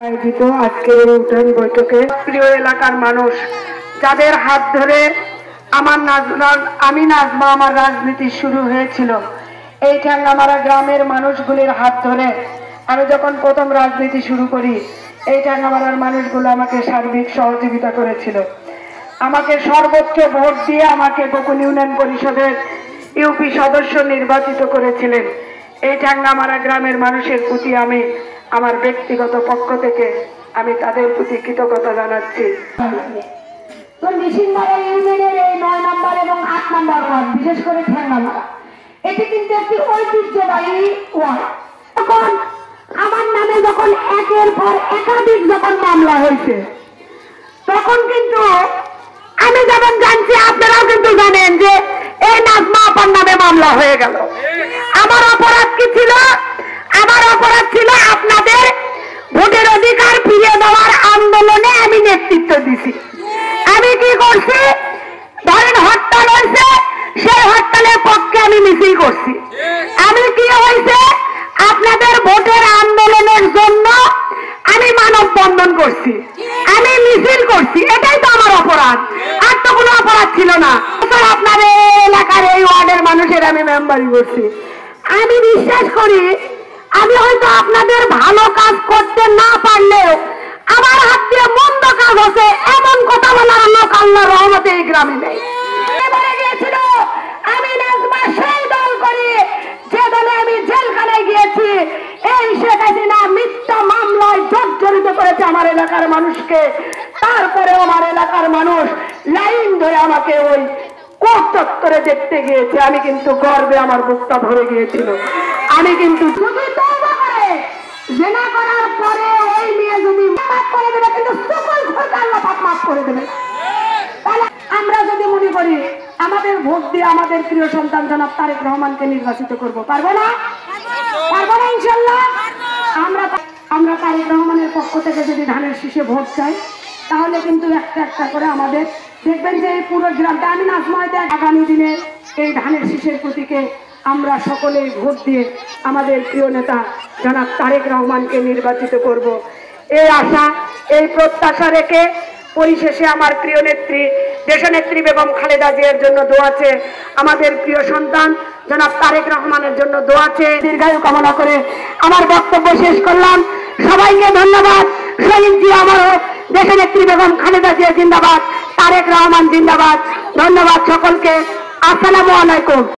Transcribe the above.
আয়োজিত আজকের এই উঠান বৈঠকে প্রিয় এলাকার মানুষ যাদের হাত ধরে আমি নাজমা আমার রাজনীতি শুরু হয়েছিল এই ঠ্যাঙ্গামারা গ্রামের মানুষগুলির হাত ধরে আমি যখন প্রথম রাজনীতি শুরু করি এই ঠ্যাঙ্গামারার মানুষগুলো আমাকে সার্বিক সহযোগিতা করেছিল। আমাকে সর্বোচ্চ ভোট দিয়ে আমাকে বকুল ইউনিয়ন পরিষদের ইউপি সদস্য নির্বাচিত করেছিলেন। এই ঠ্যাঙ্গামারা গ্রামের মানুষের প্রতি আমি আমার ব্যক্তিগত পক্ষ থেকে আমি তাদের প্রতি কৃতজ্ঞতা জানাচ্ছি। তো নিশিন্দারা ইউনিয়নের এই 9 নম্বর এবং 8 নম্বর ওয়ার্ড, বিশেষ করে ঠ্যাঙ্গামারা, এটি কিন্তু একটি ঐতিহ্যবাহী ওয়ার্ড। তখন আমার নামে যখন একের পর একাধিক যখন মামলা হয়েছে তখন কিন্তু আমি যেমন জানছি আপনারাও কিন্তু জানেন যে এই নাজমা আপার নামে মামলা হয়ে গেল। আমার অপরাধ কি ছিল? আমার অপরাধ ছিল আপনাদের ভোটের অধিকার ফিরিয়ে দেওয়ার আন্দোলনে আমি নেতৃত্ব দিছি। আমি কি করছি? ধরেন হরতাল হয়েছে, সেই হরতালের পক্ষে আমি মিছিল করছি। আমি কি হয়েছে? আপনাদের ভোটের আন্দোলনের জন্য আমি মানববন্ধন করছি, আমি মিছিল করছি। এটাই তো আমার অপরাধ, আর তো কোনো অপরাধ ছিল না। আপনাদের এলাকার এই ওয়ার্ডের মানুষের আমি মেম্বারি করছি। আমি বিশ্বাস করি আমি হয়তো আপনাদের ভালো কাজ করতে না পারলেও আমার হাত দিয়ে মন্দ কাজ হচ্ছে এমন কথা বলার লোক আল্লাহর রহমতে এই গ্রামে নেই। এবারে গিয়েছিল আমি নাজমা সেই দল করি যে দলে আমি জেলখানায় গিয়েছি। এই শেখ হাসিনা মিথ্যা মামলায় জর্জরিত করেছে আমার এলাকার মানুষকে। তারপরে আমার এলাকার মানুষ লাইন ধরে আমাকে ওই কোর্ট চত্বরে দেখতে গিয়েছে। আমি কিন্তু গর্বে আমার বুকটা ভরে গিয়েছিল। আমি কিন্তু জেনা করার পরে ওই মেয়ে যদি মাফ করে দেবে, কিন্তু সকল ঘরকে আল্লাহ পাক মাফ করে দেবে। তাহলে আমরা যদি মনে করি আমাদের ভোট দিয়ে আমাদের প্রিয় সন্তান জনাব তারেক রহমানকে নির্বাচিত করব, পারবো না? পারবো না ইনশাআল্লাহ। আমরা তারেক রহমানের পক্ষ থেকে যদি ধানের শীষে ভোট চাই তাহলে কিন্তু একটা একটা করে আমাদের দেখবেন যে এই পুরো গ্রামটা আমি নাজমাতে আগামী দিনে এই ধানের শীষের প্রতীকে আমরা সকলেই ভোট দিয়ে আমাদের প্রিয় নেতা জনাব তারেক রহমানকে নির্বাচিত করব। এই আশা এই প্রত্যাশা রেখে পরিশেষে আমার প্রিয় নেত্রী দেশনেত্রী বেগম খালেদা জিয়ার জন্য দোয়া চেয়ে, আমাদের প্রিয় সন্তান জনাব তারেক রহমানের জন্য দোয়া চেয়ে দীর্ঘায়ু কামনা করে আমার বক্তব্য শেষ করলাম। সবাইকে ধন্যবাদ। শহীদ জিয়া আমার হোক, দেশনেত্রী বেগম খালেদা জিয়া জিন্দাবাদ, তারেক রহমান জিন্দাবাদ। ধন্যবাদ সকলকে। আসসালামু আলাইকুম।